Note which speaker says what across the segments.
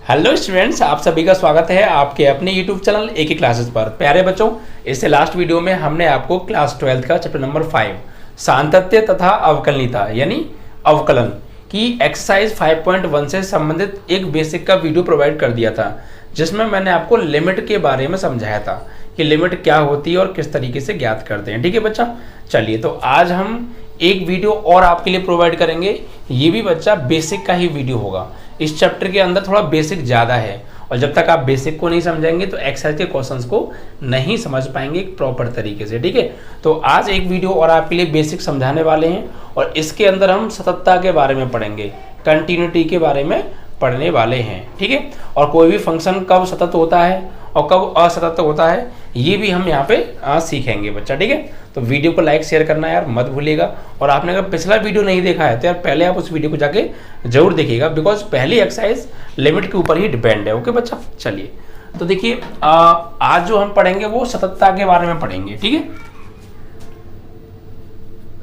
Speaker 1: Hello students, आप सभी का स्वागत है आपके अपने यूट्यूब चैनल एक ही क्लासेस पर। प्यारे बच्चों, इससे लास्ट वीडियो में हमने आपको क्लास 12 का चैप्टर नंबर 5 सांतत्य तथा अवकलनीयता यानी अवकलन की एक्सरसाइज 5.1 से संबंधित एक बेसिक का वीडियो प्रोवाइड कर दिया था, जिसमें मैंने आपको लिमिट के बारे में समझाया था कि लिमिट क्या होती है और किस तरीके से ज्ञात करते हैं। ठीक है बच्चा, चलिए तो आज हम एक वीडियो और आपके लिए प्रोवाइड करेंगे। ये भी बच्चा बेसिक का ही वीडियो होगा। इस चैप्टर के अंदर थोड़ा बेसिक ज़्यादा है और जब तक आप बेसिक को नहीं समझेंगे तो एक्सरसाइज के क्वेश्चंस को नहीं समझ पाएंगे एक प्रॉपर तरीके से। ठीक है, तो आज एक वीडियो और आपके लिए बेसिक समझाने वाले हैं और इसके अंदर हम सततता के बारे में पढ़ेंगे, कंटिन्यूटी के बारे में पढ़ने वाले हैं। ठीक है, और कोई भी फंक्शन कब सतत होता है और कब असतत होता है ये भी हम यहाँ पे सीखेंगे बच्चा। ठीक है, तो वीडियो को लाइक शेयर करना यार मत भूलिएगा। और आपने अगर पिछला वीडियो नहीं देखा है तो यार पहले आप उस वीडियो को जाके जरूर देखिएगा, बिकॉज पहली एक्सरसाइज लिमिट के ऊपर ही डिपेंड है। ओके बच्चा, चलिए तो देखिए आज जो हम पढ़ेंगे वो सततता के बारे में पढ़ेंगे। ठीक है,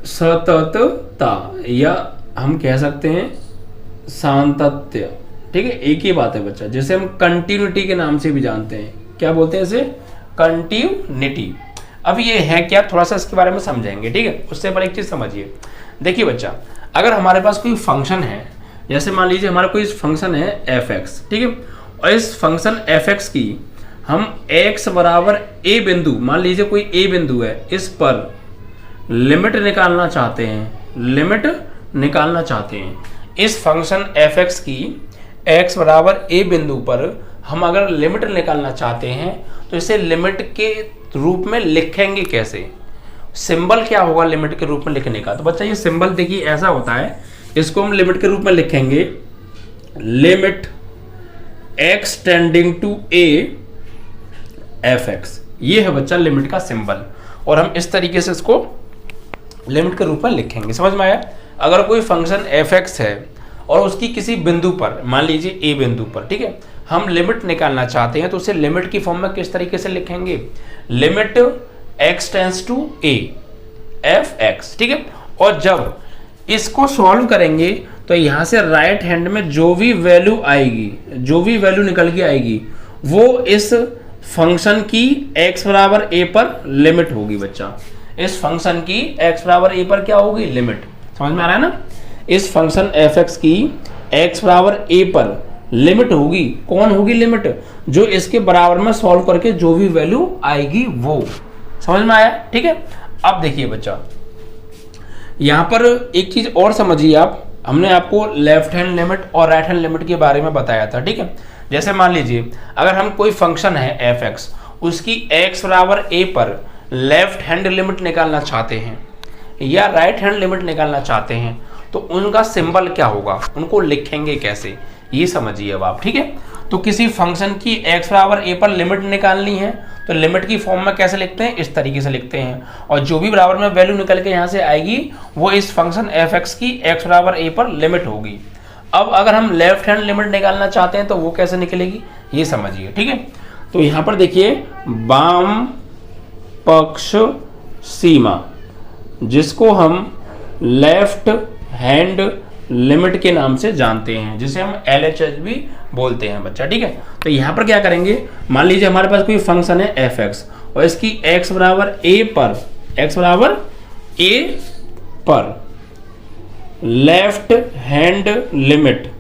Speaker 1: सततता या हम कह सकते हैं सांतत्य। ठीक है, एक ही बात है बच्चा, जैसे हम कंटिन्यूटी के नाम से भी जानते हैं। क्या बोलते हैं इसे? कंटिन्यूटी। अब ये है क्या, थोड़ा सा इसके बारे में समझेंगे। ठीक है, उससे पहले एक चीज समझिए। देखिए बच्चा, अगर हमारे पास कोई फंक्शन है, जैसे मान लीजिए हमारा कोई फंक्शन है f(x), ठीक है, और इस फंक्शन f(x) की हम x बराबर a बिंदु, मान लीजिए कोई a बिंदु है, इस पर लिमिट निकालना चाहते हैं। इस फंक्शन f(x) की x बराबर a बिंदु पर हम अगर लिमिट निकालना चाहते हैं तो इसे लिमिट के रूप में लिखेंगे कैसे? सिंबल क्या होगा लिमिट के रूप में लिखने का? तो बच्चा ये सिंबल देखिए ऐसा होता है, इसको हम लिमिट के रूप में लिखेंगे limit x tending to a f(x). ये है बच्चा लिमिट का सिंबल और हम इस तरीके से इसको लिमिट के रूप में लिखेंगे। समझ में आया? अगर कोई फंक्शन f(x) है और उसकी किसी बिंदु पर, मान लीजिए a बिंदु पर, ठीक है, हम लिमिट निकालना चाहते हैं तो उसे लिमिट की फॉर्म में किस तरीके से लिखेंगे? Limit x tends to a f(x). ठीक है, और जब इसको सॉल्व करेंगे तो यहां से राइट हैंड में जो भी वैल्यू आएगी, जो भी वैल्यू निकल के आएगी, वो इस फंक्शन की x बराबर a पर लिमिट होगी बच्चा। इस फंक्शन की x बराबर a पर क्या होगी? लिमिट। समझ में आ रहा है ना? इस फंक्शन f(x) की x बराबर a पर लिमिट होगी। कौन होगी लिमिट? जो इसके बराबर में सॉल्व करके जो भी वैल्यू आएगी वो। समझ में आया? ठीक है, अब देखिए बच्चा, यहां पर एक चीज और समझिए आप। हमने आपको लेफ्ट हैंड लिमिट और राइट हैंड लिमिट के बारे में बताया था। ठीक है, जैसे मान लीजिए अगर हम कोई फंक्शन है f(x), उसकी x बराबर a पर लेफ्ट हैंड लिमिट निकालना चाहते हैं या राइट हैंड लिमिट निकालना चाहते हैं तो उनका सिंबल क्या होगा, उनको लिखेंगे कैसे, ये समझिए अब आप। ठीक है, तो किसी फंक्शन की x बराबर a पर लिमिट निकालनी है तो लिमिट की फॉर्म में कैसे लिखते हैं? इस तरीके से लिखते हैं, और जो भी बराबर में वैल्यू निकल के यहाँ से आएगी वो इस फंक्शन f(x) की x बराबर a पर लिमिट होगी। अब अगर हम लेफ्ट हैंड लिमिट निकालना चाहते हैं तो वो कैसे निकलेगी ये समझिए। ठीक है, तो यहाँ पर देखिए वाम पक्ष सीमा, जिसको हम लेफ्ट हैंड लिमिट के नाम से जानते हैं, जिसे हम LHS भी बोलते हैं बच्चा। ठीक है, तो यहाँ पर क्या करेंगे, मान लीजिए हमारे पास कोई फंक्शन है f(x) और इसकी x बराबर a पर लेफ्ट हैंड लिमिट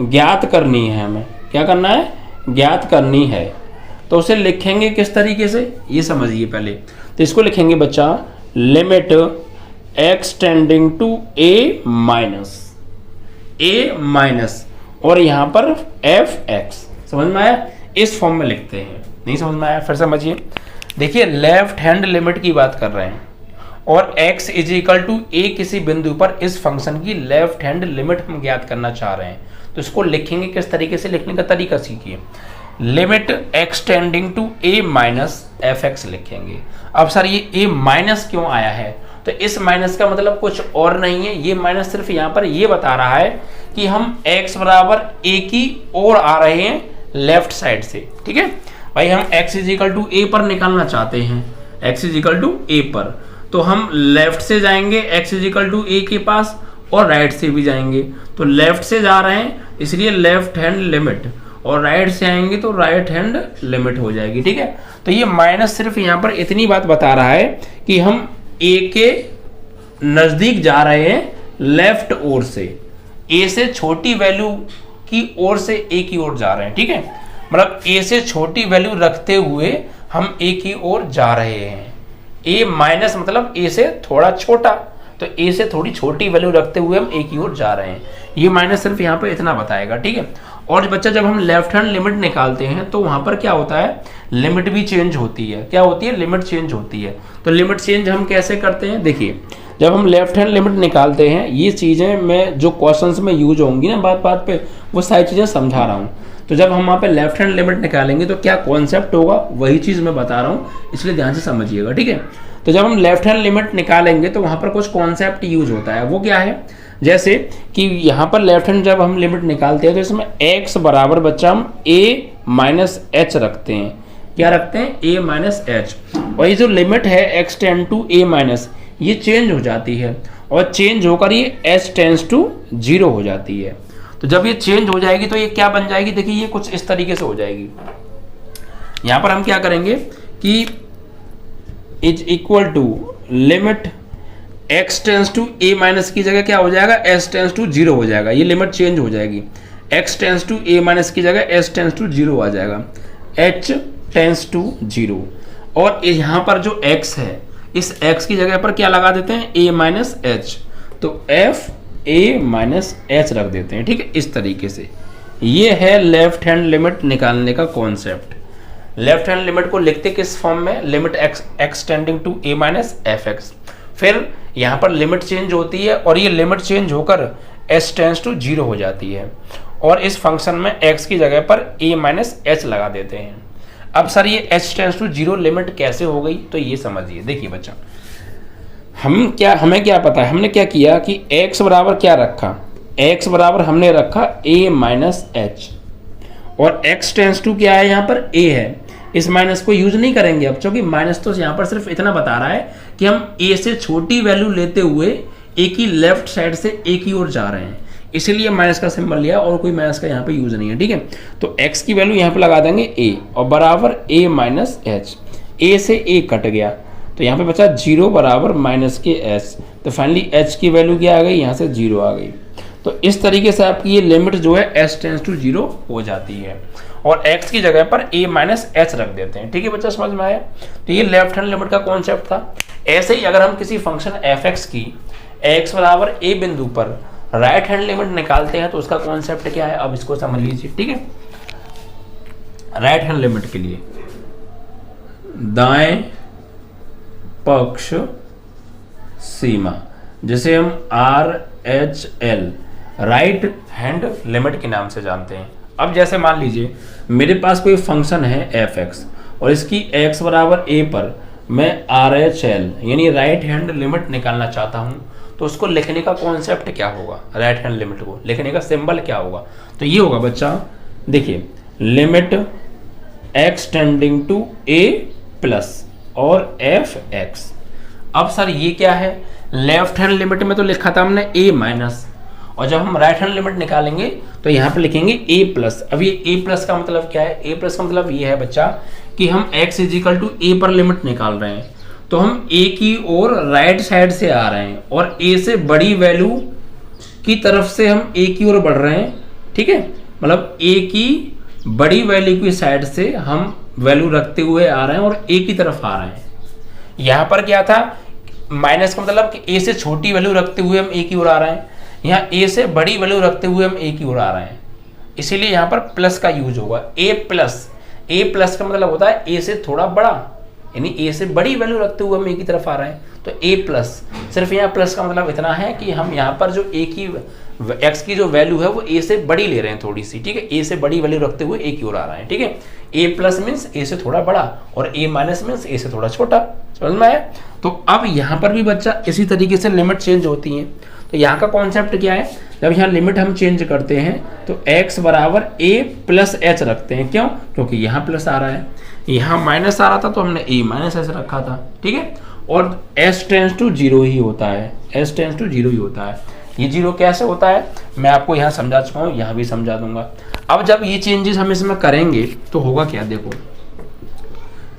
Speaker 1: ज्ञात करनी है। हमें क्या करना है? ज्ञात करनी है। तो उसे लिखेंगे किस तरीके से ये समझिए पहले। तो इसको लिखेंगे बच्चा limit x tending to a minus और यहां पर f(x). समझ में आया? इस फॉर्म में लिखते हैं। नहीं समझ में आया? फिर समझिए। देखिए लेफ्ट हैंड लिमिट की बात कर रहे हैं और x is equal to a किसी बिंदु पर इस फंक्शन की लेफ्ट हैंड लिमिट हम ज्ञात करना चाह रहे हैं तो इसको लिखेंगे किस तरीके से? लिखने का तरीका सीखिए। Limit x tending to a minus f(x) लिखेंगे। अब सर ये a माइनस क्यों आया है? तो इस माइनस का मतलब कुछ और नहीं है, ये माइनस सिर्फ यहाँ पर ये बता रहा है कि हम x बराबर a की ओर आ रहे हैं लेफ्ट साइड से। ठीक है भाई, हम x is equal to a पर निकालना चाहते हैं, x is equal to a पर, तो हम लेफ्ट से जाएंगे x is equal to a के पास और राइट से भी जाएंगे। तो लेफ्ट से जा रहे हैं इसलिए लेफ्ट हैंड लिमिट और राइट से आएंगे तो राइट हैंड लिमिट हो जाएगी। ठीक है, तो ये माइनस सिर्फ यहाँ पर इतनी बात बता रहा है कि हम ए के नजदीक जा रहे हैं लेफ्ट ओर से, ए से छोटी वैल्यू की ओर से ए की ओर जा रहे हैं। ठीक है, मतलब ए से छोटी वैल्यू रखते हुए हम ए की ओर जा रहे हैं। ए माइनस मतलब ए से थोड़ा छोटा, तो ए से थोड़ी छोटी वैल्यू रखते हुए हम ए की ओर जा रहे हैं। ये माइनस सिर्फ यहाँ पे इतना बताएगा। ठीक है, और बच्चा जब हम लेफ्ट हैंड लिमिट निकालते हैं तो वहां पर क्या होता है, लिमिट भी चेंज होती है। क्या होती है, लिमिट चेंज होती है। तो लिमिट चेंज हम कैसे करते हैं, देखिए जब हम लेफ्ट हैंड लिमिट निकालते हैं, ये चीज़ें मैं जो क्वेश्चंस में यूज होंगी ना बात बात पे, वो सारी चीज़ें समझा रहा हूँ। तो जब हम वहाँ पे लेफ्ट हैंड लिमिट निकालेंगे तो क्या कॉन्सेप्ट होगा, वही चीज़ मैं बता रहा हूँ, इसलिए ध्यान से समझिएगा। ठीक है, तो जब हम लेफ्ट हैंड लिमिट निकालेंगे तो वहाँ पर कुछ कॉन्सेप्ट यूज होता है। वो क्या है, जैसे कि यहाँ पर लेफ्ट हैंड जब हम लिमिट निकालते हैं तो इसमें x बराबर बच्चा हम a माइनस एच रखते हैं। क्या रखते हैं, a माइनस एच। और ये जो लिमिट है x tend to a minus, ये चेंज हो जाती है और चेंज होकर ये h टेंड्स टू 0 हो जाती है। तो जब ये चेंज हो जाएगी तो ये क्या बन जाएगी, देखिए ये कुछ इस तरीके से हो जाएगी। यहाँ पर हम क्या करेंगे कि is equal to limit x tends to a minus की जगह क्या हो जाएगा, s टेंस टू 0 हो जाएगा। ये लिमिट चेंज हो जाएगी, x tends to a minus की जगह s टेंस टू 0 आ जाएगा, h टेंस टू 0। और यहाँ पर जो x है, इस x की जगह पर क्या लगा देते हैं, a माइनस एच, तो f a माइनस एच रख देते हैं। ठीक है, इस तरीके से ये है लेफ्ट हैंड लिमिट निकालने का कॉन्सेप्ट। लेफ्ट हैंड लिमिट को लिखते किस फॉर्म में, limit x tending to a minus f x. फिर यहाँ पर लिमिट चेंज होती है और ये लिमिट चेंज होकर s टेंस टू 0 हो जाती है और इस फंक्शन में x की जगह पर a माइनस एच लगा देते हैं। अब सर ये h टेंस टू 0 लिमिट कैसे हो गई, तो ये समझिए। देखिए बच्चा, हमें क्या पता है, हमने क्या किया कि x बराबर क्या रखा, x बराबर हमने रखा a माइनस एच, और x टेंस टू क्या है, यहाँ पर a है। इस माइनस को यूज नहीं करेंगे अब, क्योंकि माइनस तो यहाँ पर सिर्फ इतना बता रहा है कि हम a से छोटी वैल्यू लेते हुए a की लेफ्ट साइड से a की ओर जा रहे हैं, इसीलिए माइनस का सिंबल लिया और कोई माइनस का यहाँ पे यूज नहीं है। ठीक है, तो x की वैल्यू यहाँ पे लगा देंगे a और बराबर a माइनस एच। a से a कट गया तो यहाँ पे बचा 0 बराबर माइनस के h, तो फाइनली h की वैल्यू क्या आ गई, यहाँ से 0 आ गई। तो इस तरीके से आपकी ये लिमिट जो है s टेंस टू 0 हो जाती है और x की जगह पर a माइनस एच रख देते हैं। ठीक है बच्चा, समझ में आया। तो ये लेफ्ट हैंड लिमिट का कॉन्सेप्ट था। ऐसे ही अगर हम किसी फंक्शन f(x) की x बराबर a बिंदु पर राइट हैंड लिमिट निकालते हैं तो उसका कॉन्सेप्ट क्या है, अब इसको समझ लीजिए। ठीक है, राइट हैंड लिमिट के लिए दाएं पक्ष सीमा, जैसे हम RHL राइट हैंड लिमिट के नाम से जानते हैं। अब जैसे मान लीजिए मेरे पास कोई फंक्शन है f(x) और इसकी x बराबर a पर मैं RHL यानी राइट हैंड लिमिट निकालना चाहता हूं, तो उसको लिखने का कॉन्सेप्ट क्या होगा, राइट हैंड लिमिट को लिखने का सिंबल क्या होगा, तो ये होगा बच्चा, देखिए limit x tending to a plus और f(x). अब सर ये क्या है, लेफ्ट हैंड लिमिट में तो लिखा था हमने a माइनस, और जब हम राइट हैंड लिमिट निकालेंगे तो यहाँ पे लिखेंगे a प्लस। अब ये a प्लस का मतलब क्या है, a प्लस का मतलब ये है बच्चा कि हम x इजिकल टू a पर लिमिट निकाल रहे हैं, तो हम a की ओर राइट साइड से आ रहे हैं और a से बड़ी वैल्यू की तरफ से हम a की ओर बढ़ रहे हैं। ठीक है, मतलब a की बड़ी वैल्यू की साइड से हम वैल्यू रखते हुए आ रहे हैं और a की तरफ आ रहे हैं। यहाँ पर क्या था, माइनस का मतलब कि a से छोटी वैल्यू रखते हुए हम a की ओर आ रहे हैं, यहाँ a से बड़ी वैल्यू रखते हुए हम a की ओर आ रहे हैं, इसीलिए यहाँ पर प्लस का यूज होगा। a प्लस का मतलब होता है a से थोड़ा बड़ा, यानी a से बड़ी वैल्यू रखते हुए हम a की तरफ आ रहे हैं, तो a प्लस। सिर्फ यहाँ प्लस का मतलब इतना है कि हम यहाँ पर जो a की x की जो वैल्यू है वो a से बड़ी ले रहे हैं थोड़ी सी। ठीक है, a से बड़ी वैल्यू रखते हुए a की ओर आ रहे हैं। ठीक है, a प्लस मीन्स a से थोड़ा बड़ा और a माइनस मीन्स a से थोड़ा छोटा। समझ में आया। तो अब यहाँ पर भी बच्चा इसी तरीके से लिमिट चेंज होती है। तो यहाँ का कॉन्सेप्ट क्या है, जब यहाँ लिमिट हम चेंज करते हैं तो x बराबर a प्लस एच रखते हैं। क्यों, क्योंकि यहाँ प्लस आ रहा है, यहाँ माइनस आ रहा था तो हमने a माइनस एच रखा था। ठीक है, और s टेंस टू 0 ही होता है, s टेंस टू 0 ही होता है। ये 0 कैसे होता है मैं आपको यहाँ समझा चुका हूँ, यहाँ भी समझा दूंगा। अब जब ये चेंजेस हम इसमें करेंगे तो होगा क्या, देखो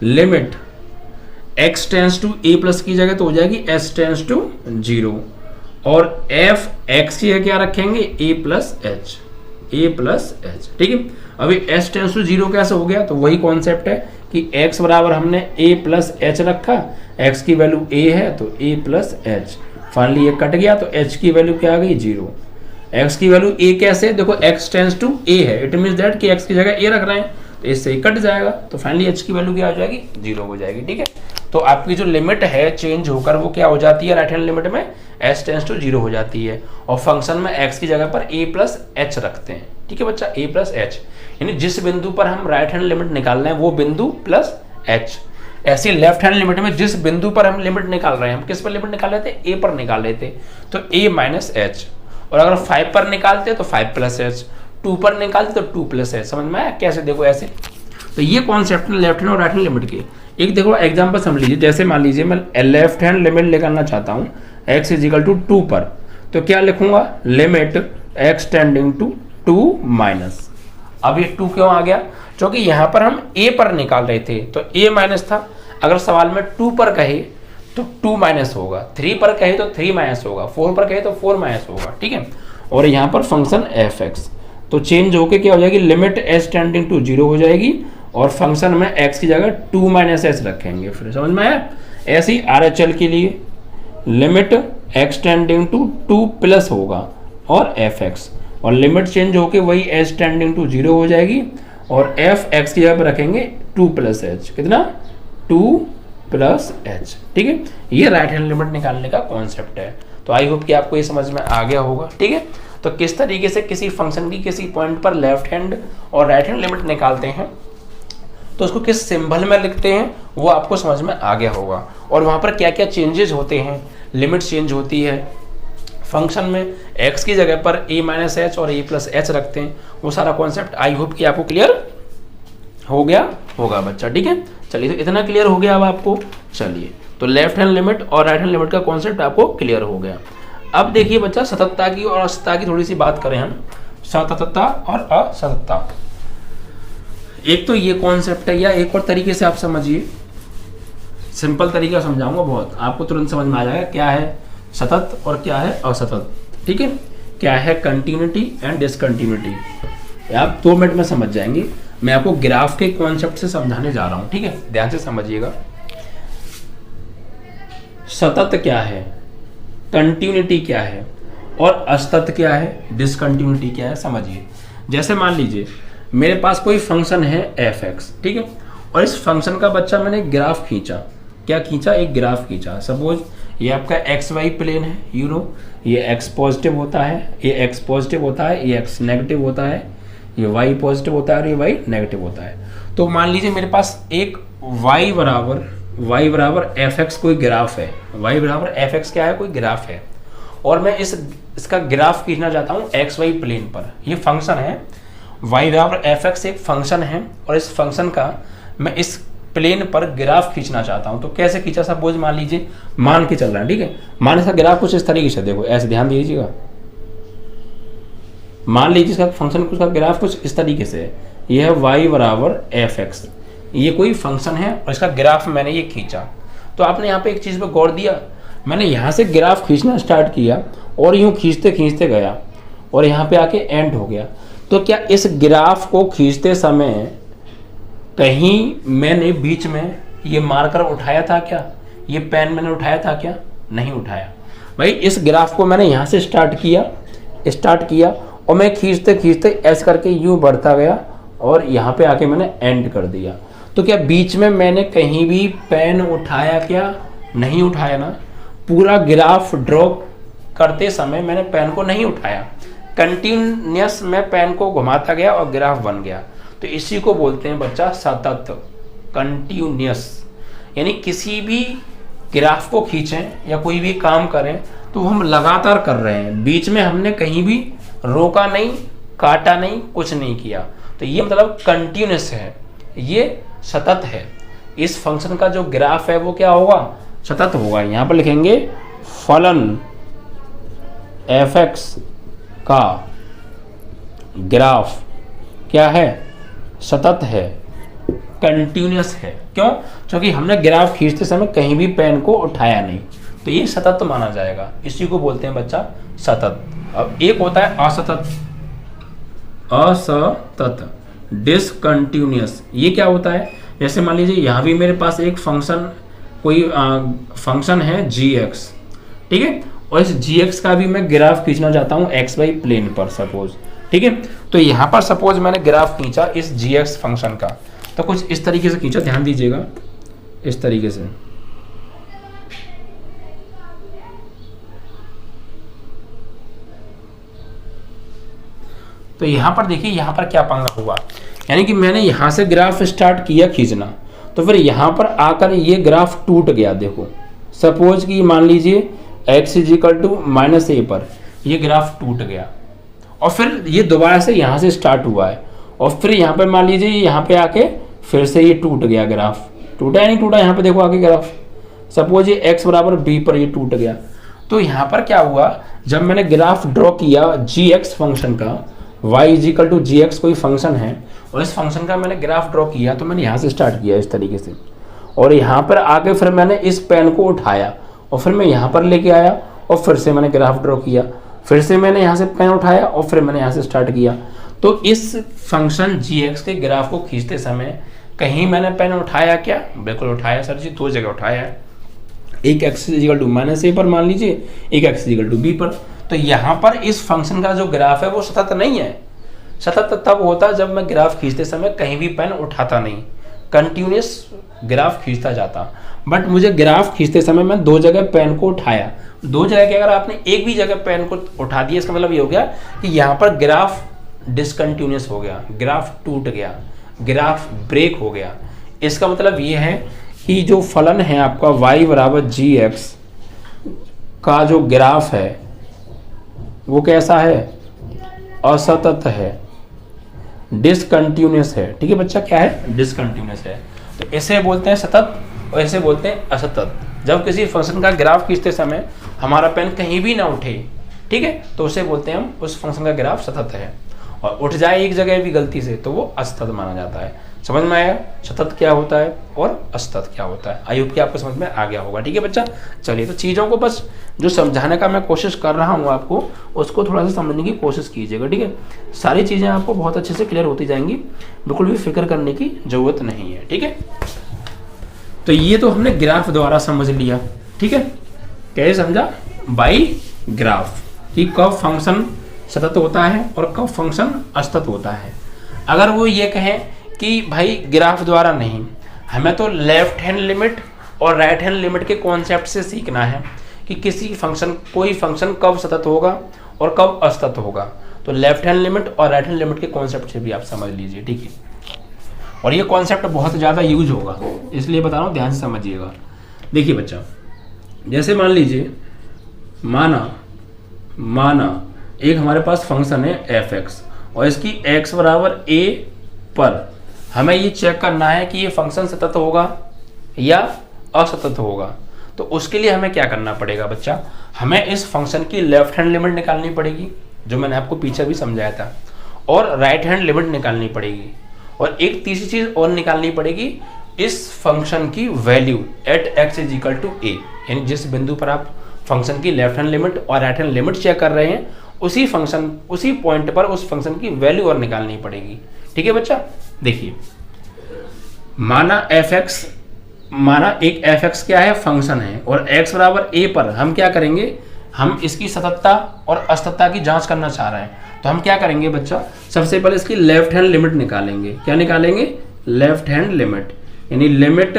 Speaker 1: limit x tends to a plus की जगह तो हो जाएगी s टेंस टू 0 और f x की जगह क्या रखेंगे a प्लस h, ठीक है। अभी s टेंस टू 0 कैसे हो गया, तो वही कॉन्सेप्ट है कि x बराबर हमने a प्लस h रखा, x की वैल्यू a है तो a प्लस h, फाइनली ये कट गया तो h की वैल्यू क्या आ गई 0, x की वैल्यू a कैसे, देखो x टेंस टू a है, इट मींस दैट कि x की जगह a रख रहे हैं तो इससे कट जाएगा तो फाइनली h की वैल्यू क्या हो जाएगी 0 हो जाएगी, ठीक है। तो आपकी जो लिमिट है चेंज होकर वो क्या हो जाती है, राइट हैंड लिमिट में s टेंस टू 0 हो जाती है और फंक्शन में x की जगह पर a प्लस h रखते हैं, ठीक है बच्चा, a प्लस h, यानी जिस बिंदु पर हम राइट हैंड लिमिट निकाल रहे हैं वो बिंदु प्लस h। ऐसी लेफ्ट हैंड लिमिट में जिस बिंदु पर हम लिमिट निकाल रहे हैं, हम किस पर लिमिट निकाल रहे थे, a पर निकाल रहे थे तो a माइनस h, और अगर 5 पर निकालते तो 5 प्लस h, 2 पर निकालते तो 2 प्लस h, समझ में आया कैसे, देखो ऐसे। तो ये कॉन्सेप्ट है लेफ्ट हैंड और राइट हैंड लिमिट के। एक देखो एग्जांपल समझ लीजिए, जैसे मान लीजिए मैं लेफ्ट हैंड लिमिट निकालना चाहता हूँ x इज इक्वल टू 2 पर, तो क्या लिखूंगा, limit x tending to 2 minus. अब ये 2 क्यों आ गया, क्योंकि यहाँ पर हम a पर निकाल रहे थे तो a माइनस था, अगर सवाल में 2 पर कहे तो 2 माइनस होगा, 3 पर कहे तो 3 माइनस होगा, 4 पर कहे तो 4 माइनस होगा, ठीक है। और यहाँ पर फंक्शन fx तो चेंज होके क्या हो जाएगी, लिमिट s टेंडिंग टू 0 हो जाएगी और फंक्शन में x की जगह 2 माइनस s रखेंगे, फिर समझ में आया। ऐसे ही RHL के लिए limit x tending to 2 plus होगा और fx, और लिमिट चेंज होके वही s टेंडिंग टू 0 हो जाएगी और f x की जगह पर रखेंगे 2 प्लस h, कितना 2 प्लस h, ठीक है। ये राइट हैंड लिमिट निकालने का कॉन्सेप्ट है। तो आई होप कि आपको ये समझ में आ गया होगा, ठीक है। तो किस तरीके से किसी फंक्शन की किसी पॉइंट पर लेफ्ट हैंड और राइट हैंड लिमिट निकालते हैं तो उसको किस सिंबल में लिखते हैं वो आपको समझ में आ गया होगा, और वहाँ पर क्या क्या चेंजेस होते हैं, लिमिट चेंज होती है, फंक्शन में x की जगह पर a माइनस एच और a प्लस एच रखते हैं, वो सारा कॉन्सेप्ट आई होप कि आपको क्लियर हो गया होगा बच्चा, ठीक है। चलिए तो इतना क्लियर हो गया अब आपको, चलिए तो लेफ्ट हैंड लिमिट और राइट हैंड लिमिट का कॉन्सेप्ट आपको क्लियर हो गया। अब देखिए बच्चा सततता की और असतता की थोड़ी सी बात करें हम, सततता और असततता। एक तो ये कॉन्सेप्ट है, या एक और तरीके से आप समझिए, सिंपल तरीका समझाऊंगा बहुत, आपको तुरंत समझ में आ जाएगा क्या है सतत और क्या है असतत, ठीक है। क्या है कंटिन्यूटी एंड डिसकंटिन्यूटी, आप 2 मिनट में समझ जाएंगे। मैं आपको ग्राफ के कॉन्सेप्ट से समझाने जा रहा हूं, ठीक है, ध्यान से समझिएगा। सतत क्या है, कंटिन्यूटी क्या है और असतत क्या है, डिसकंटिन्यूटी क्या है, समझिए। जैसे मान लीजिए मेरे पास कोई फंक्शन है fx, ठीक है, और इस फंक्शन का बच्चा मैंने ग्राफ खींचा, क्या खींचा, एक ग्राफ खींचा। सपोज ये आपका एक्स वाई प्लेन है, यू नो, ये एक्स पॉजिटिव होता है, ये एक्स पॉजिटिव होता है, ये एक्स नेगेटिव होता है, ये वाई पॉजिटिव होता है और ये वाई नेगेटिव होता है। तो मान लीजिए मेरे पास एक y बराबर fx कोई ग्राफ है, y बराबर fx क्या है, कोई ग्राफ है, और मैं इसका ग्राफ खींचना चाहता हूँ एक्स वाई प्लेन पर। ये फंक्शन है y बराबर fx, एक फंक्शन है और इस फंक्शन का मैं इस प्लेन पर ग्राफ खींचना चाहता हूं। तो कैसे खींचा, सपोज मान लीजिए मान के चल रहा है, ठीक है, मान इसका ग्राफ कुछ इस तरीके से, देखो ऐसे ध्यान दीजिएगा, मान लीजिए इसका फंक्शन का ग्राफ कुछ इस तरीके से है, ये है y बराबर fx, ये कोई फंक्शन है और इसका ग्राफ मैंने ये खींचा। तो आपने यहाँ पे एक चीज पे गौर दिया, मैंने यहाँ से ग्राफ खींचना स्टार्ट किया और यूं खींचते खींचते गया और यहाँ पे आके एंड हो गया। तो क्या इस ग्राफ को खींचते समय कहीं मैंने बीच में ये मार्कर उठाया था क्या, ये पेन मैंने उठाया था क्या, नहीं उठाया भाई। इस ग्राफ को मैंने यहाँ से स्टार्ट किया और मैं खींचते खींचते ऐसे करके यूं बढ़ता गया और यहाँ पे आके मैंने एंड कर दिया। तो क्या बीच में मैंने कहीं भी पेन उठाया क्या, नहीं उठाया ना। पूरा ग्राफ ड्रॉ करते समय मैंने पेन को नहीं उठाया, कंटिन्यूअस में पेन को घुमाता गया और ग्राफ बन गया। तो इसी को बोलते हैं बच्चा सतत, कंटिन्यूअस। यानी किसी भी ग्राफ को खींचें या कोई भी काम करें तो हम लगातार कर रहे हैं, बीच में हमने कहीं भी रोका नहीं, काटा नहीं, कुछ नहीं किया। तो ये मतलब कंटिन्यूअस है, ये सतत है। इस फंक्शन का जो ग्राफ है वो क्या होगा, सतत होगा। यहाँ पर लिखेंगे फलन fx का ग्राफ क्या है, सतत है, कंटिन्यूस है। क्यों? क्योंकि हमने ग्राफ खींचते समय कहीं भी पेन को उठाया नहीं, तो ये सतत माना जाएगा। इसी को बोलते हैं बच्चा सतत। अब एक होता है असतत, असतत, डिसकंटिन्यूस। ये क्या होता है? जैसे मान लीजिए यहाँ भी मेरे पास एक फंक्शन, कोई फंक्शन है gx, ठीक है, और इस gx का भी मैं ग्राफ खींचना चाहता हूँ xy प्लेन पर सपोज, ठीक है। तो यहाँ पर सपोज मैंने ग्राफ खींचा इस gx फंक्शन का, तो कुछ इस तरीके से खींचा, ध्यान दीजिएगा, इस तरीके से। तो यहाँ पर देखिए, यहाँ पर क्या पंगा हुआ, यानी कि मैंने यहाँ से ग्राफ स्टार्ट किया खींचना, तो फिर यहाँ पर आकर ये ग्राफ टूट गया। देखो सपोज कि मान लीजिए x = -a पर ये ग्राफ टूट गया, और फिर ये दोबारा से यहाँ से स्टार्ट हुआ है, और फिर यहाँ पे मान लीजिए यहाँ पे आके फिर से ये टूट गया। ग्राफ टूटा या नहीं टूटा? यहाँ पे देखो आगे ग्राफ, सपोज ये x = b पर ये टूट गया। तो यहाँ पर क्या हुआ, जब मैंने ग्राफ ड्रॉ किया gx फंक्शन का, y = gx कोई फंक्शन है, और इस फंक्शन का मैंने ग्राफ ड्रॉ किया, तो मैंने यहाँ से स्टार्ट किया इस तरीके से, और यहाँ पर आके फिर मैंने इस पेन को उठाया, और फिर मैं यहाँ पर लेके आया, और फिर से मैंने ग्राफ ड्रॉ किया, फिर से मैंने यहाँ से पेन उठाया, और फिर मैंने यहाँ से स्टार्ट किया। तो इस फंक्शन gx के ग्राफ को खींचते समय कहीं मैंने पेन उठाया क्या? बिल्कुल उठाया सर जी, दो जगह उठाया है, एक x = -a पर मान लीजिए, एक x = b पर। तो यहाँ पर इस फंक्शन का जो ग्राफ है वो सतत नहीं है। सतत तब होता जब मैं ग्राफ खींचते समय कहीं भी पेन उठाता नहीं, कंटिन्यूस ग्राफ खींचता जाता। बट मुझे ग्राफ खींचते समय मैं दो जगह पेन को उठाया, दो जगह के अगर आपने एक भी जगह पेन को उठा दिया, इसका मतलब ये हो गया कि यहाँ पर ग्राफ डिसकंटिन्यूस हो गया, ग्राफ टूट गया, ग्राफ ब्रेक हो गया। इसका मतलब ये है कि जो फलन है आपका y = gx का जो ग्राफ है वो कैसा है? असतत है, डिसकंटिन्यूस है। ठीक है बच्चा, क्या है? डिसकंटिन्यूस है। तो इसे बोलते हैं सतत और इसे बोलते हैं असतत। जब किसी फंक्शन का ग्राफ खींचते समय हमारा पेन कहीं भी ना उठे, ठीक है, तो उसे बोलते हैं हम उस फंक्शन का ग्राफ सतत है, और उठ जाए एक जगह भी गलती से तो वो असतत माना जाता है। समझ में आया सतत क्या होता है और असतत क्या होता है? आई होप कि आपको समझ में आ गया होगा। ठीक है बच्चा, चलिए तो चीज़ों को बस जो समझाने का मैं कोशिश कर रहा हूँ आपको, उसको थोड़ा सा समझने की कोशिश कीजिएगा। ठीक है, सारी चीज़ें आपको बहुत अच्छे से क्लियर होती जाएंगी, बिल्कुल भी फिक्र करने की ज़रूरत नहीं है। ठीक है, तो ये तो हमने ग्राफ द्वारा समझ लिया। ठीक है, कैसे समझा? बाई ग्राफ कि कब फंक्शन सतत होता है और कब फंक्शन असतत होता है। अगर वो ये कहें कि भाई ग्राफ द्वारा नहीं, हमें तो लेफ्ट हैंड लिमिट और राइट हैंड लिमिट के कॉन्सेप्ट से सीखना है कि किसी फंक्शन, कोई फंक्शन कब सतत होगा और कब असतत होगा, तो लेफ्ट हैंड लिमिट और राइट हैंड लिमिट के कॉन्सेप्ट से भी आप समझ लीजिए। ठीक है, और ये कॉन्सेप्ट बहुत ज़्यादा यूज होगा, इसलिए बता रहा हूँ, ध्यान से समझिएगा। देखिए बच्चा, जैसे मान लीजिए, माना एक हमारे पास फंक्शन है f(x) और इसकी x = a पर हमें ये चेक करना है कि ये फंक्शन सतत होगा या असतत होगा। तो उसके लिए हमें क्या करना पड़ेगा बच्चा? हमें इस फंक्शन की लेफ्ट हैंड लिमिट निकालनी पड़ेगी, जो मैंने आपको पीछे भी समझाया था, और राइट हैंड लिमिट निकालनी पड़ेगी, और एक तीसरी चीज़ और निकालनी पड़ेगी, इस फंक्शन की वैल्यू एट x = a, यानी जिस बिंदु पर आप फंक्शन की लेफ्ट हैंड लिमिट और राइट हैंड लिमिट चेक कर रहे हैं, उसी फंक्शन, उसी पॉइंट पर उस फंक्शन की वैल्यू और निकालनी पड़ेगी। ठीक है बच्चा, देखिए, माना एक f(x) क्या है? फंक्शन है, और x = a पर हम क्या करेंगे? हम इसकी सततता और असततता की जांच करना चाह रहे हैं। तो हम क्या करेंगे बच्चा? सबसे पहले इसकी लेफ्ट हैंड लिमिट निकालेंगे। क्या निकालेंगे? लेफ्ट हैंड लिमिट, यानी लिमिट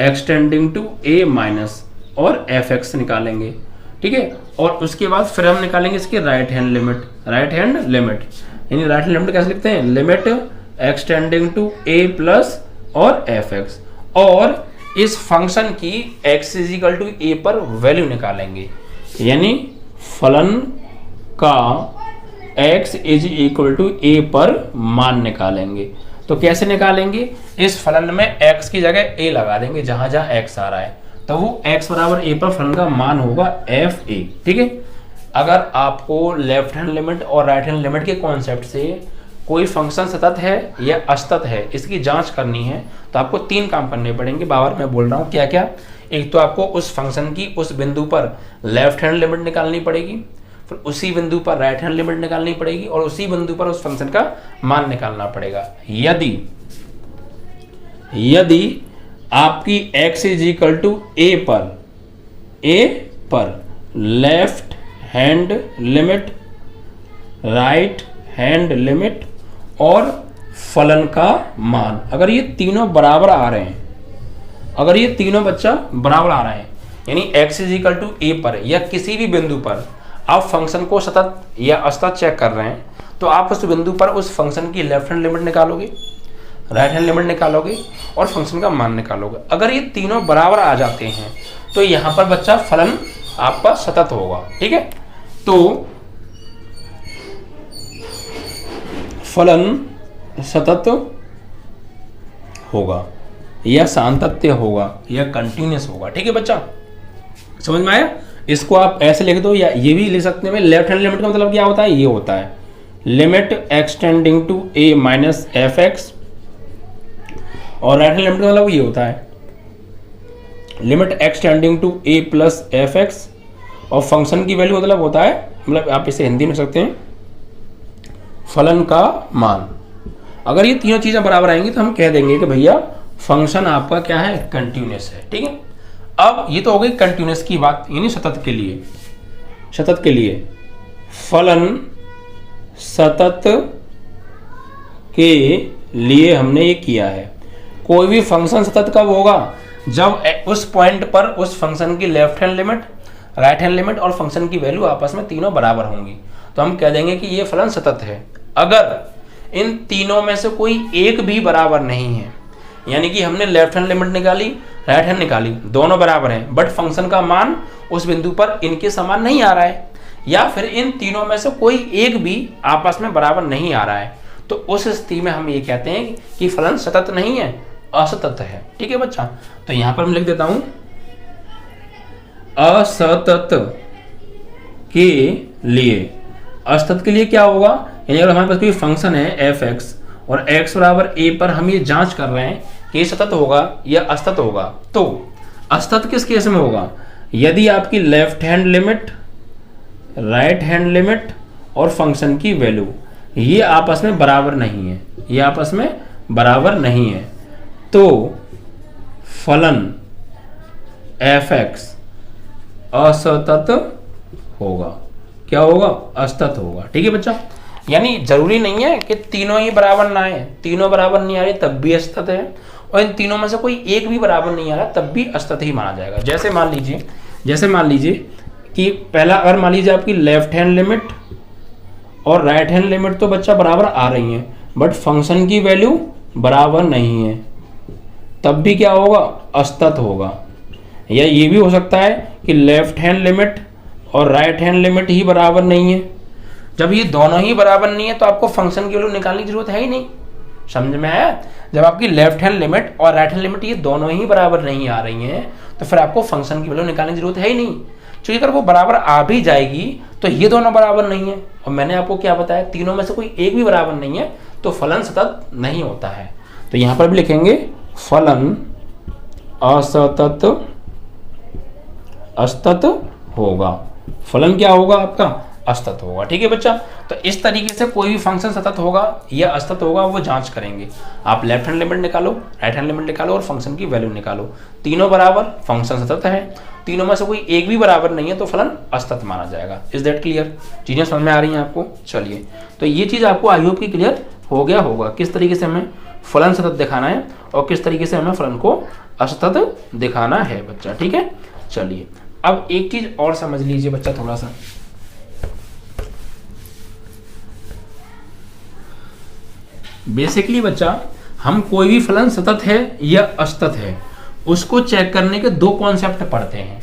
Speaker 1: एक्सटेंडिंग टू a- और f(x) निकालेंगे। ठीक है, और उसके बाद फिर हम निकालेंगे इसकी right hand limit. Right hand limit यानी राइट हैंड लिमिट कैसे लिखते हैं? लिमिट एक्सटेंडिंग टू a+ और f(x), और इस फंक्शन की x = a पर वैल्यू निकालेंगे, यानी फलन का x = a पर मान निकालेंगे। तो कैसे निकालेंगे? इस फलन में x की जगह a लगा देंगे, जहां जहां x आ रहा है, तो वो x = a पर फलन का मान होगा f(a). ठीक है, अगर आपको लेफ्ट हैंड लिमिट और राइट हैंड लिमिट के कॉन्सेप्ट से कोई फंक्शन सतत है या असतत है, इसकी जांच करनी है तो आपको 3 काम करने पड़ेंगे। बार मैं बोल रहा हूँ क्या क्या। एक तो आपको उस फंक्शन की उस बिंदु पर लेफ्ट हैंड लिमिट निकालनी पड़ेगी, फिर उसी बिंदु पर राइट हैंड लिमिट निकालनी पड़ेगी, और उसी बिंदु पर उस फंक्शन का मान निकालना पड़ेगा। यदि आपकी x इज इक्वल टू ए पर left hand limit, right hand limit और फलन का मान, अगर ये तीनों बराबर आ रहे हैं, अगर ये तीनों बच्चा बराबर आ रहे हैं, यानी x इज इक्वल टू ए पर या किसी भी बिंदु पर आप फंक्शन को सतत या असतत चेक कर रहे हैं, तो आप उस बिंदु पर उस फंक्शन की लेफ्ट हैंड लिमिट निकालोगे, राइट हैंड लिमिट निकालोगे और फंक्शन का मान निकालोगे। अगर ये तीनों बराबर आ जाते हैं तो यहाँ पर बच्चा फलन आपका सतत होगा। ठीक है, तो फलन सतत होगा या सातत्य होगा या कंटिन्यूअस होगा। ठीक है बच्चा, समझ में आया? इसको आप ऐसे लिख दो या ये भी लिख सकते हैं। लेफ्ट हैंड लिमिट का मतलब क्या होता है? ये होता है limit x tending to a minus f x, और राइट हैंड लिमिट का मतलब ये होता है limit x tending to a plus f x, और फंक्शन की वैल्यू मतलब होता है, मतलब आप इसे हिंदी में सकते हैं फलन का मान। अगर ये तीनों चीजें बराबर आएंगी तो हम कह देंगे कि भैया फंक्शन आपका क्या है? कंटिन्यूअस है। ठीक है, अब ये तो हो गई कंटिन्यूअस की बात, यानी सतत के लिए। सतत के लिए फलन सतत के लिए हमने ये किया है। कोई भी फंक्शन सतत कब होगा? जब उस पॉइंट पर उस फंक्शन की left hand limit, right hand limit और फंक्शन की वैल्यू आपस में तीनों बराबर होंगी, तो हम कह देंगे कि ये फलन सतत है। अगर इन तीनों में से कोई एक भी बराबर नहीं है, यानी कि हमने लेफ्ट हैंड लिमिट निकाली, राइट हैंड निकाली, दोनों बराबर हैं, बट फंक्शन का मान उस बिंदु पर इनके समान नहीं आ रहा है, या फिर इन तीनों में से कोई एक भी आपस में बराबर नहीं आ रहा है, तो उस स्थिति में हम ये कहते हैं कि फलन सतत नहीं है, असतत है। ठीक है बच्चा, तो यहां पर मैं लिख देता हूं असतत के लिए। असतत के लिए क्या होगा? यानी अगर हमारे पास कोई फंक्शन है एफ एक्स और x बराबर a पर हम ये जांच कर रहे हैं कि ये सतत होगा या असतत होगा, तो असतत किस केस में होगा? यदि आपकी left hand limit, right hand limit और फंक्शन की वैल्यू ये आपस में बराबर नहीं है, ये आपस में बराबर नहीं है, तो फलन एफ एक्स असतत होगा। क्या होगा? असतत होगा। ठीक है बच्चा, यानी जरूरी नहीं है कि तीनों ही बराबर ना आए, तीनों बराबर नहीं आ रहे तब भी असतत है, और इन तीनों में से कोई एक भी बराबर नहीं आ रहा तब भी असतत ही माना जाएगा। जैसे मान लीजिए कि पहला, अगर मान लीजिए आपकी लेफ्ट हैंड लिमिट और राइट हैंड लिमिट तो बच्चा बराबर आ रही है, बट फंक्शन की वैल्यू बराबर नहीं है, तब भी क्या होगा? असतत होगा। या ये भी हो सकता है कि लेफ्ट हैंड लिमिट और राइट हैंड लिमिट ही बराबर नहीं है। जब ये दोनों ही बराबर नहीं है तो आपको फंक्शन की वैल्यू निकालने की जरूरत है ही नहीं। समझ में आया? जब आपकी लेफ्ट हैंड लिमिट और राइट हैंड लिमिट ये दोनों ही बराबर नहीं आ रही हैं तो फिर आपको फंक्शन की वैल्यू निकालने की जरूरत है ही नहीं, क्योंकि अगर वो बराबर आ भी जाएगी तो ये दोनों बराबर नहीं है, और मैंने आपको क्या बताया? तीनों में से कोई एक भी बराबर नहीं है तो फलन सतत नहीं होता है। तो यहां पर भी लिखेंगे फलन असतत असतत होगा। फलन क्या होगा आपका? असतत होगा। ठीक है बच्चा, तो इस तरीके से कोई भी फंक्शन सतत होगा या असतत होगा वो जांच करेंगे। आप लेफ्ट हैंड लिमिट निकालो, राइट हैंड लिमिट निकालो और फंक्शन की वैल्यू निकालो, तीनों बराबर, फंक्शन सतत है, तीनों में से कोई एक भी बराबर नहीं है तो फलन असतत माना जाएगा। Is that clear? चीजें समझ में आ रही हैं आपको? चलिए, तो ये चीज आपको आई होप की क्लियर हो गया होगा, किस तरीके से हमें फलन सतत दिखाना है और किस तरीके से हमें फलन को असतत दिखाना है बच्चा। ठीक है, चलिए अब एक चीज और समझ लीजिए बच्चा, थोड़ा सा बेसिकली बच्चा, हम कोई भी फलन सतत है या असतत है उसको चेक करने के दो कॉन्सेप्ट पढ़ते हैं।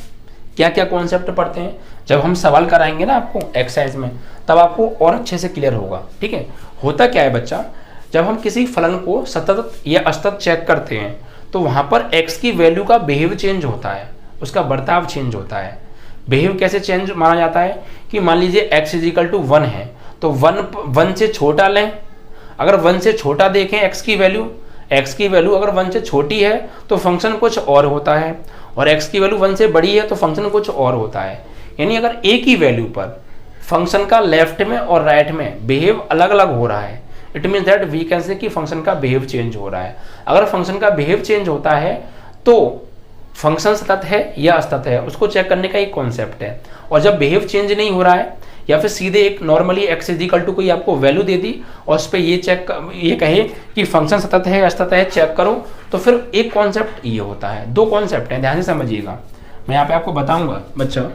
Speaker 1: क्या क्या कॉन्सेप्ट पढ़ते हैं? जब हम सवाल कराएंगे ना आपको एक्सरसाइज में, तब आपको और अच्छे से क्लियर होगा। ठीक है, होता क्या है बच्चा, जब हम किसी फलन को सतत या असतत चेक करते हैं तो वहां पर x की वैल्यू का बिहेव चेंज होता है, उसका बर्ताव चेंज होता है। बिहेव कैसे चेंज माना जाता है कि मान लीजिए x इज इक्वल टू 1 है तो 1 से छोटा लें, अगर 1 से छोटा देखें x की वैल्यू अगर 1 से छोटी है तो फंक्शन कुछ और होता है, और x की वैल्यू 1 से बड़ी है तो फंक्शन कुछ और होता है। यानी अगर a की वैल्यू पर फंक्शन का लेफ्ट में और राइट में बिहेव अलग अलग हो रहा है, it means that we can say कि फंक्शन का बिहेव चेंज हो रहा है। अगर फंक्शन का बिहेव चेंज होता है तो फंक्शन सतत है या असतत है, उसको चेक करने का एक कॉन्सेप्ट है। और जब बिहेव चेंज नहीं हो रहा है या फिर सीधे एक नॉर्मली x इक्वल टू कोई आपको वैल्यू दे दी और उस पर ये कहे कि फंक्शन सतत है या असतत है चेक करो, तो फिर एक कॉन्सेप्ट ये होता है। दो कॉन्सेप्ट हैं, ध्यान से समझिएगा, मैं यहाँ पे आपको बताऊंगा बच्चा।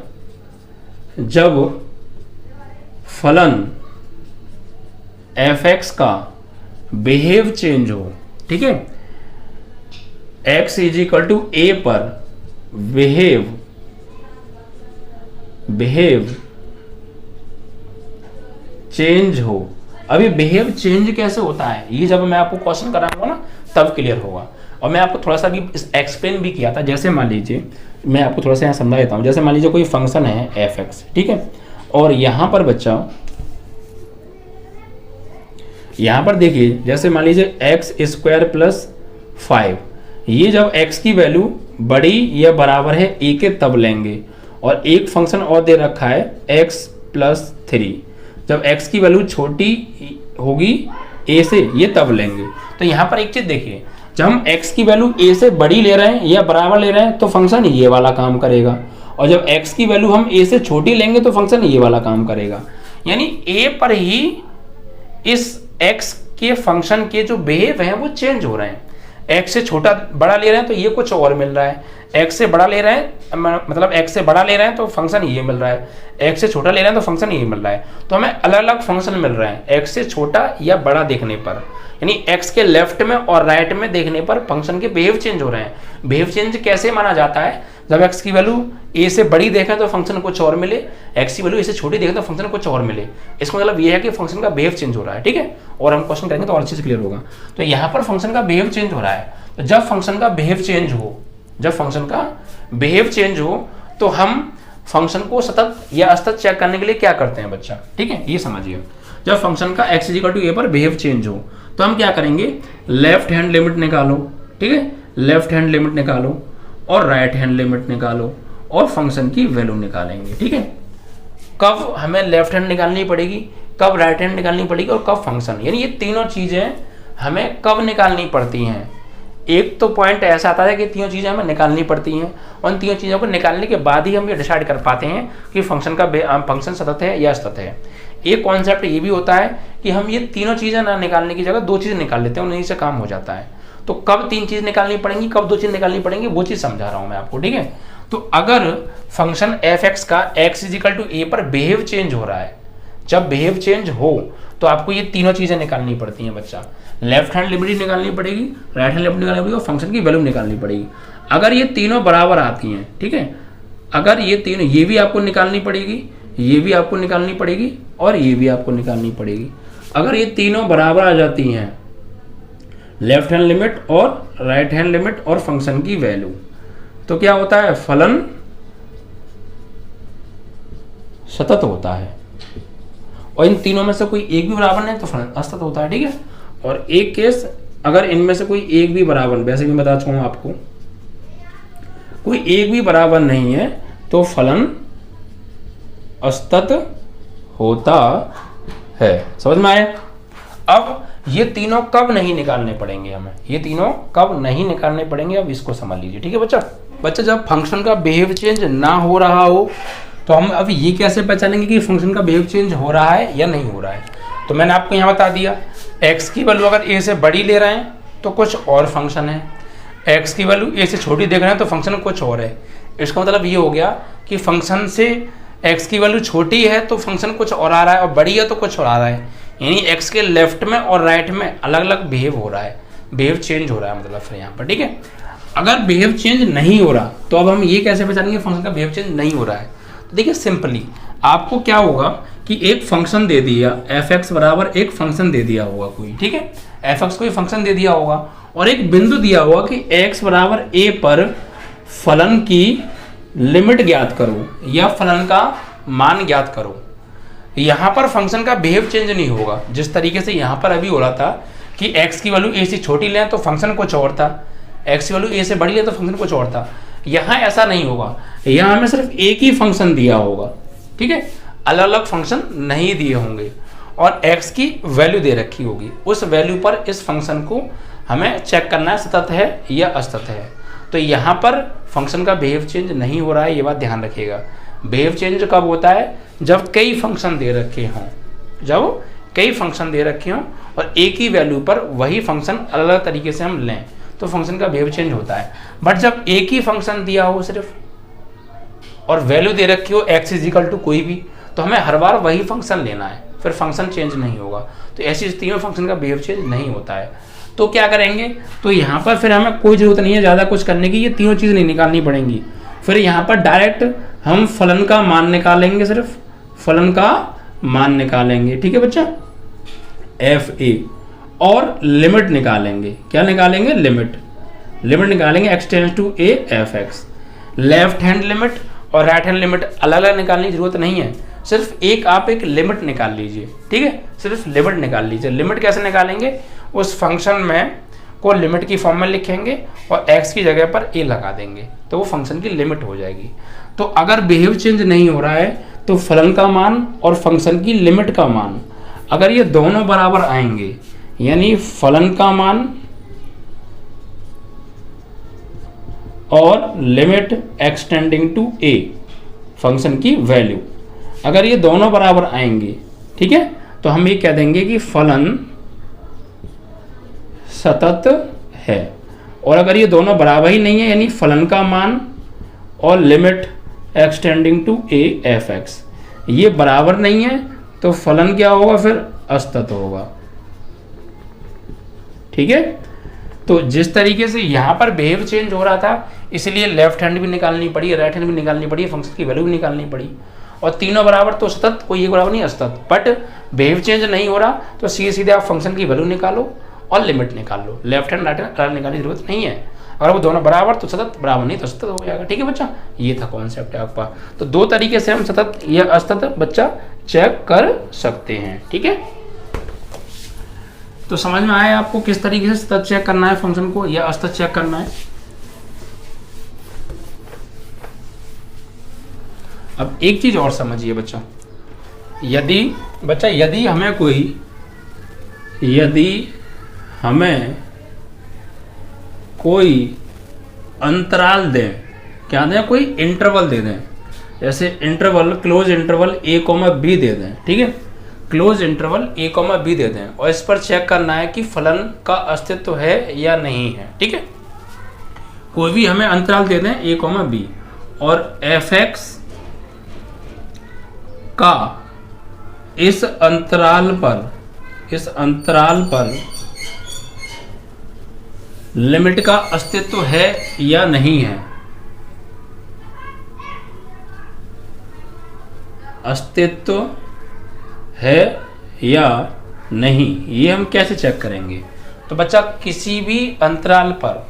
Speaker 1: जब फलन f(x) का बिहेव चेंज हो, ठीक है, x इक्वल टू a पर बिहेव चेंज हो। अभी बिहेव चेंज कैसे होता है ये जब मैं आपको क्वेश्चन कराऊंगा ना तब क्लियर होगा। और मैं आपको थोड़ा सा भी एक्सप्लेन भी किया था। जैसे मान लीजिए, मैं आपको थोड़ा सा यहाँ समझा देता हूँ। जैसे मान लीजिए कोई फंक्शन है f(x), ठीक है, और यहाँ पर बच्चा, यहाँ पर देखिए, जैसे मान लीजिए x² + 5, ये जब x की वैल्यू बड़ी या बराबर है a के तब लेंगे। और एक फंक्शन और दे रखा है x + 3, जब x की वैल्यू छोटी होगी a से, ये तब लेंगे। तो यहाँ पर एक चीज देखिए, जब हम x की वैल्यू a से बड़ी ले रहे हैं या बराबर ले रहे हैं तो फंक्शन ये वाला काम करेगा, और जब x की वैल्यू हम a से छोटी लेंगे तो फंक्शन ये वाला काम करेगा। यानी a पर ही इस x के फंक्शन के जो बिहेव हैं वो चेंज हो रहे हैं। x से छोटा बड़ा ले रहे हैं तो ये कुछ और मिल रहा है, x से बड़ा ले रहे हैं मतलब x से बड़ा ले रहे हैं तो फंक्शन ये मिल रहा है, x से छोटा ले रहे हैं तो फंक्शन ये मिल रहा है। तो हमें अलग अलग फंक्शन मिल रहे हैं x से छोटा या बड़ा देखने पर, यानी x के लेफ्ट में और राइट में देखने पर फंक्शन के बिहेव चेंज हो रहे हैं। बिहेव चेंज कैसे माना जाता है? जब x की वैल्यू a से बड़ी देखें तो फंक्शन कुछ और मिले, x की वैल्यू a से छोटी देखें तो फंक्शन कुछ और मिले। इसका मतलब ये है कि फंक्शन का बिहेव चेंज हो रहा है, ठीक है। और हम क्वेश्चन करेंगे तो और अच्छे से क्लियर होगा। तो यहाँ पर फंक्शन का बिहेव चेंज हो रहा है, तो जब फंक्शन का बिहेव चेंज हो तो हम फंक्शन को सतत या असतत चेक करने के लिए क्या करते हैं बच्चा, ठीक है, ये समझिए। जब फंक्शन का x = a पर बिहेव चेंज हो तो हम क्या करेंगे, लेफ्ट हैंड लिमिट निकालो, ठीक है, लेफ्ट हैंड लिमिट निकालो और राइट हैंड लिमिट निकालो और फंक्शन की वैल्यू निकालेंगे, ठीक है। कब हमें लेफ्ट हैंड निकालनी पड़ेगी, कब राइट हैंड निकालनी पड़ेगी और कब फंक्शन, यानी ये तीनों चीजें हमें कब निकालनी पड़ती हैं। एक तो पॉइंट ऐसा आता है कि तीनों चीज़ें हमें निकालनी पड़ती हैं और इन तीनों चीज़ों को निकालने के बाद ही हम ये डिसाइड कर पाते हैं कि फंक्शन सतत है या असतत है। एक कॉन्सेप्ट ये भी होता है कि हम ये तीनों चीज़ें ना निकालने की जगह दो चीज़ें निकाल लेते हैं, उन्हीं से काम हो जाता है। तो कब तीन चीज़ निकालनी पड़ेंगी, कब दो चीज़ निकालनी पड़ेंगी, वो चीज़ समझा रहा हूँ मैं आपको, ठीक है। तो अगर फंक्शन f(x) का x = a पर बिहेव चेंज हो रहा है, जब बिहेव चेंज हो तो आपको ये तीनों चीज़ें निकालनी पड़ती हैं बच्चा। लेफ्ट हैंड लिमिट निकालनी पड़ेगी, राइट हैंड लिमिट निकालनी पड़ेगी और फंक्शन की वैल्यू निकालनी पड़ेगी। अगर ये तीनों बराबर आती हैं, ठीक है, अगर ये तीनों, ये भी आपको निकालनी पड़ेगी, ये भी आपको निकालनी पड़ेगी और ये भी आपको निकालनी पड़ेगी। अगर ये तीनों बराबर आ जाती हैं, लेफ्ट हैंड लिमिट और राइट हैंड लिमिट और फंक्शन की वैल्यू, तो क्या होता है, फलन सतत होता है। और इन तीनों में से कोई एक भी बराबर नहीं तो फलन असतत होता है, ठीक है। और एक केस, अगर इनमें से कोई एक भी बराबर, वैसे भी बता चुका हूं आपको, कोई एक भी बराबर नहीं है तो फलन असतत होता है। समझ में आया? अब ये तीनों कब नहीं निकालने पड़ेंगे हमें, ये तीनों कब नहीं निकालने पड़ेंगे, अब इसको समझ लीजिए, ठीक है बच्चा। जब फंक्शन का बिहेव चेंज ना हो रहा हो तो हम अब ये कैसे पहचानेंगे कि फंक्शन का बिहेव चेंज हो रहा है या नहीं हो रहा है। तो मैंने आपको यहाँ बता दिया, x की वैल्यू अगर a से बड़ी ले रहे हैं तो कुछ और फंक्शन है, x की वैल्यू a से छोटी देख रहे हैं तो फंक्शन कुछ और है। इसका मतलब ये हो गया कि फंक्शन से x की वैल्यू छोटी है तो फंक्शन कुछ और आ रहा है और बड़ी है तो कुछ और आ रहा है। यानी x के लेफ्ट में और राइट में अलग अलग बिहेव हो रहा है, बिहेव चेंज हो रहा है मतलब फिर यहाँ पर, ठीक है। अगर बिहेव चेंज नहीं हो रहा तो अब हम ये कैसे पहचानेंगे फंक्शन का बिहेव चेंज नहीं हो रहा है। तो देखिए सिंपली आपको क्या होगा कि एक फंक्शन दे दिया f(x) बराबर एक फंक्शन दे दिया होगा कोई, ठीक है, f(x) कोई फंक्शन दे दिया होगा और एक बिंदु दिया होगा कि x बराबर a पर फलन की लिमिट ज्ञात करो या फलन का मान ज्ञात करो। यहाँ पर फंक्शन का बिहेव चेंज नहीं होगा। जिस तरीके से यहाँ पर अभी हो रहा था कि x की वैल्यू a से छोटी लें तो फंक्शन कुछ और था, x की वैल्यू a से बड़ी लें तो फंक्शन कुछ और था, यहाँ ऐसा नहीं होगा। यहाँ हमें सिर्फ एक ही फंक्शन दिया होगा, ठीक है, अलग अलग फंक्शन नहीं दिए होंगे और x की वैल्यू दे रखी होगी। उस वैल्यू पर इस फंक्शन को हमें चेक करना है सतत है या असतत है। तो यहाँ पर फंक्शन का बिहेव चेंज नहीं हो रहा है, ये बात ध्यान रखिएगा। बिहेव चेंज कब होता है? जब कई फंक्शन दे रखे हों, जब कई फंक्शन दे रखे हों और एक ही वैल्यू पर वही फंक्शन अलग अलग तरीके से हम लें तो फंक्शन का बिहेव चेंज होता है। बट जब एक ही फंक्शन दिया हो सिर्फ और वैल्यू दे रखी हो x इजिकल टू कोई भी, तो हमें हर बार वही फंक्शन लेना है, फिर फंक्शन चेंज नहीं होगा। तो ऐसी स्थिति में फंक्शन का बिहेव चेंज नहीं होता है। तो क्या करेंगे? तो यहाँ पर फिर हमें कोई ज़रूरत नहीं है ज़्यादा कुछ करने की, ये तीनों चीज़ नहीं निकालनी पड़ेंगी। फिर यहाँ पर डायरेक्ट हम फलन का मान निकालेंगे, सिर्फ फलन का मान निकालेंगे, ठीक है बच्चा, एफ ए, और लिमिट निकालेंगे। क्या निकालेंगे? लिमिट निकालेंगे x tends to a f x. Left hand limit और राइट हैंड लिमिट अलग अलग निकालने की जरूरत नहीं है, सिर्फ आप एक लिमिट निकाल लीजिए, ठीक है, सिर्फ लिमिट निकाल लीजिए। लिमिट कैसे निकालेंगे? उस फंक्शन में को लिमिट की फॉर्म में लिखेंगे और x की जगह पर a लगा देंगे तो वो फंक्शन की लिमिट हो जाएगी। तो अगर बिहेव चेंज नहीं हो रहा है तो फलन का मान और फंक्शन की लिमिट का मान अगर ये दोनों बराबर आएंगे, यानी फलन का मान और limit x tending to a function की वैल्यू, अगर ये दोनों बराबर आएंगे, ठीक है, तो हम ये कह देंगे कि फलन सतत है। और अगर ये दोनों बराबर ही नहीं है, यानी फलन का मान और limit x tending to a f x ये बराबर नहीं है, तो फलन क्या होगा? फिर असतत होगा, ठीक है। तो जिस तरीके से यहाँ पर बिहेव चेंज हो रहा था, इसलिए लेफ्ट हैंड भी निकालनी पड़ी, राइट हैंड भी निकालनी पड़ी, फंक्शन की वैल्यू भी निकालनी पड़ी, और तीनों बराबर तो सतत, कोई एक बराबर नहीं असतत। बट बिहेव चेंज नहीं हो रहा तो सीधे आप फंक्शन की वैल्यू निकालो और लिमिट निकाल लो। लेफ्ट हैंड राइट हैंड निकालने की जरूरत नहीं है। अगर वो दोनों बराबर तो सतत, बराबर नहीं तो असतत हो जाएगा, ठीक है बच्चा। ये था कॉन्सेप्ट है आपका। तो दो तरीके से हम सतत या असतत बच्चा चेक कर सकते हैं, ठीक है। तो समझ में आया आपको किस तरीके से सतत चेक करना है फंक्शन को या असतत चेक करना है। अब एक चीज और समझिए बच्चा, यदि हमें कोई अंतराल दें, क्या दें? कोई इंटरवल दे दें, जैसे interval close interval a, b दे दें, ठीक है, क्लोज इंटरवल a, b दे दें, और इस पर चेक करना है कि फलन का अस्तित्व है या नहीं है, ठीक है। कोई भी हमें अंतराल दे दें a, b, और एफ एक्स का इस अंतराल पर लिमिट का अस्तित्व है या नहीं है, अस्तित्व है या नहीं, ये हम कैसे चेक करेंगे? तो बच्चा किसी भी अंतराल पर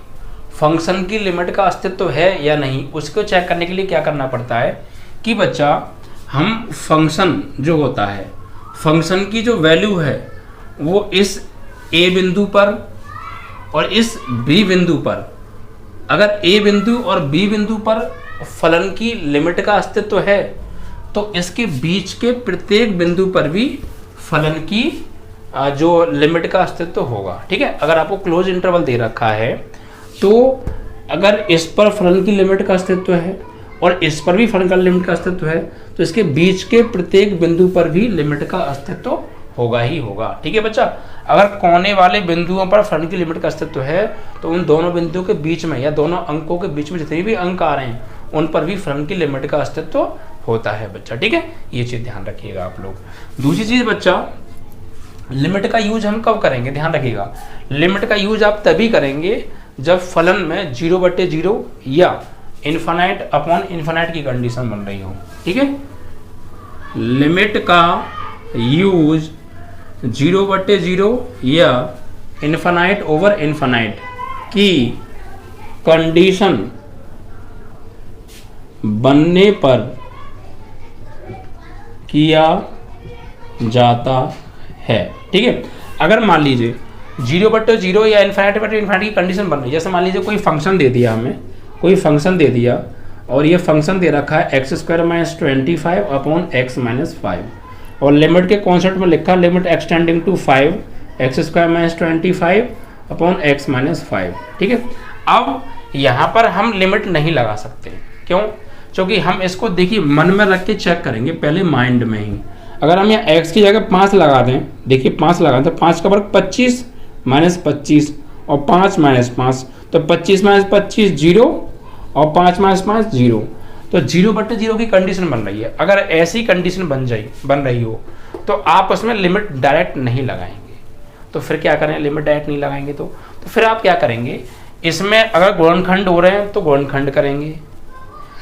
Speaker 1: फंक्शन की लिमिट का अस्तित्व है या नहीं, उसको चेक करने के लिए क्या करना पड़ता है कि बच्चा हम फंक्शन जो होता है, फंक्शन की जो वैल्यू है वो इस a बिंदु पर और इस b बिंदु पर, अगर a बिंदु और b बिंदु पर फलन की लिमिट का अस्तित्व है तो इसके बीच के प्रत्येक बिंदु पर भी फलन की जो लिमिट का अस्तित्व होगा, ठीक है। अगर आपको क्लोज इंटरवल दे रखा है तो अगर इस पर फलन की लिमिट का अस्तित्व है और इस पर भी फलन का लिमिट का अस्तित्व है तो इसके बीच के प्रत्येक बिंदु पर भी लिमिट का अस्तित्व होगा ही होगा, ठीक है बच्चा। अगर कोने वाले बिंदुओं पर फलन की लिमिट का अस्तित्व है तो उन दोनों बिंदुओं के बीच में या दोनों अंकों के बीच में जितने भी अंक आ रहे हैं उन पर भी फलन की लिमिट का अस्तित्व होता है बच्चा, ठीक है। ये चीज ध्यान रखिएगा आप लोग। दूसरी चीज बच्चा, लिमिट का यूज हम कब करेंगे? ध्यान रखिएगा, लिमिट का यूज आप तभी करेंगे जब फलन में 0/0 या इन्फिनाइट अपॉन इन्फिनाइट की कंडीशन बन रही हो, ठीक है। लिमिट का यूज 0/0 या इन्फिनाइट ओवर इन्फिनाइट की कंडीशन बनने पर किया जाता है। ठीक है, अगर मान लीजिए 0/0 या इन्फिनिटी की कंडीशन बन रही है, जैसे मान लीजिए कोई फंक्शन दे दिया हमें, कोई फंक्शन दे दिया और ये फंक्शन दे रखा है x² - 25 अपॉन x - 5 और लिमिट के कॉन्सेप्ट में लिखा limit x tending to 5 x² - 25 upon x - 5। ठीक है, अब यहाँ पर हम लिमिट नहीं लगा सकते, क्यों? क्योंकि हम इसको देखिए मन में रख के चेक करेंगे पहले माइंड में ही। अगर हम यहाँ x की जगह 5 लगा दें, देखिए 5 लगा दें, 5 का वर्ग 25 - 25 और 5 - 5, तो 25 - 25 0 और 5 - 5 0, तो 0/0 की कंडीशन बन रही है। अगर ऐसी कंडीशन बन रही हो तो आप उसमें लिमिट डायरेक्ट नहीं लगाएंगे। तो फिर क्या करें, लिमिट डायरेक्ट नहीं लगाएंगे तो फिर आप क्या करेंगे, इसमें अगर गुणनखंड हो रहे हैं तो गुणनखंड करेंगे,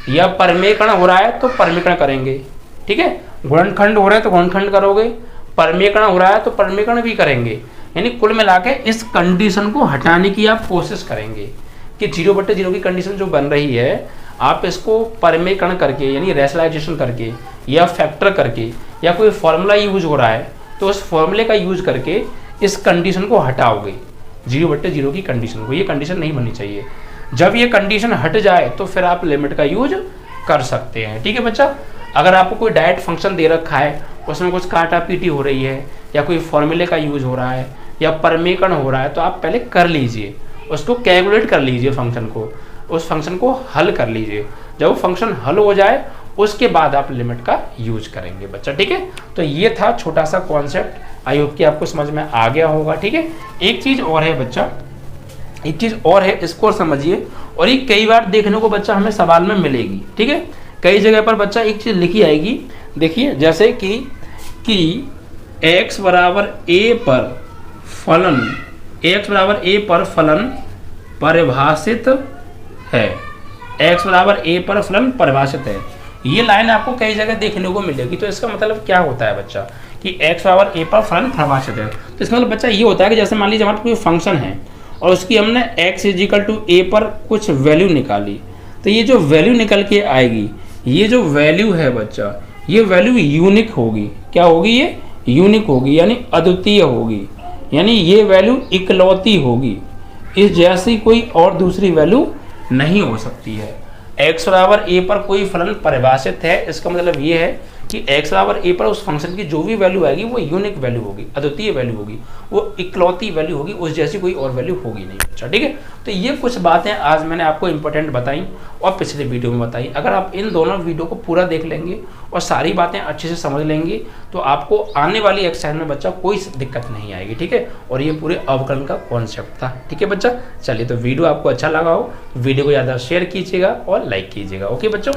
Speaker 1: या परमेकरण हो रहा है तो परमेकरण करेंगे। ठीक है, गुणनखंड हो रहा है तो गुणनखंड करोगे, परमेकरण हो रहा है तो परमेकरण भी करेंगे। यानी कुल मिला के इस कंडीशन को हटाने की आप कोशिश करेंगे कि 0/0 की कंडीशन जो बन रही है आप इसको परमेकरण करके यानी रेशनलाइजेशन करके या फैक्टर करके या कोई फॉर्मूला यूज हो रहा है तो उस फॉर्मूले का यूज करके इस कंडीशन को हटाओगे, 0/0 की कंडीशन को। ये कंडीशन नहीं बननी चाहिए। जब ये कंडीशन हट जाए तो फिर आप लिमिट का यूज कर सकते हैं। ठीक है बच्चा, अगर आपको कोई डायरेक्ट फंक्शन दे रखा है, उसमें कुछ काटा पीटी हो रही है या कोई फॉर्मूले का यूज हो रहा है या परमेकरण हो रहा है तो आप पहले कर लीजिए, उसको कैलकुलेट कर लीजिए, फंक्शन को, उस फंक्शन को हल कर लीजिए। जब वो फंक्शन हल हो जाए उसके बाद आप लिमिट का यूज करेंगे बच्चा। ठीक है, तो ये था छोटा सा कॉन्सेप्ट, आई होप कि आपको समझ में आ गया होगा। ठीक है, एक चीज और है बच्चा, एक चीज और है, इसको समझिए, और ये कई बार देखने को बच्चा हमें सवाल में मिलेगी। ठीक है, कई जगह पर बच्चा एक चीज लिखी आएगी, देखिए जैसे कि x बराबर a पर फलन, x बराबर a पर फलन परिभाषित है, x बराबर a पर फलन परिभाषित है। ये लाइन आपको कई जगह देखने को मिलेगी। तो इसका मतलब क्या होता है बच्चा कि x बराबर a पर फलन परिभाषित है। तो इसका मतलब बच्चा ये होता है कि जैसे मान लीजिए हमारे कोई फंक्शन है और उसकी हमने x = a पर कुछ वैल्यू निकाली, तो ये जो वैल्यू निकल के आएगी, ये जो वैल्यू है बच्चा, ये वैल्यू यूनिक होगी। क्या होगी? ये यूनिक होगी, यानी अद्वितीय होगी, यानी ये वैल्यू इकलौती होगी, इस जैसी कोई और दूसरी वैल्यू नहीं हो सकती है। x बराबर a पर कोई फलन परिभाषित है, इसका मतलब ये है कि x बराबर a पर उस फंक्शन की जो भी वैल्यू आएगी वो यूनिक वैल्यू होगी, अद्वितीय वैल्यू होगी, वो इकलौती वैल्यू होगी, उस जैसी कोई और वैल्यू होगी नहीं। अच्छा ठीक है, तो ये कुछ बातें आज मैंने आपको इंपॉर्टेंट बताई और पिछले वीडियो में बताई। अगर आप इन दोनों वीडियो को पूरा देख लेंगे और सारी बातें अच्छे से समझ लेंगे तो आपको आने वाली एक्सरसाइज में बच्चा कोई दिक्कत नहीं आएगी। ठीक है, और ये पूरे अवकलन का कॉन्सेप्ट था। ठीक है बच्चा, चलिए, तो वीडियो आपको अच्छा लगा हो वीडियो को ज़्यादा शेयर कीजिएगा और लाइक कीजिएगा। ओके बच्चों।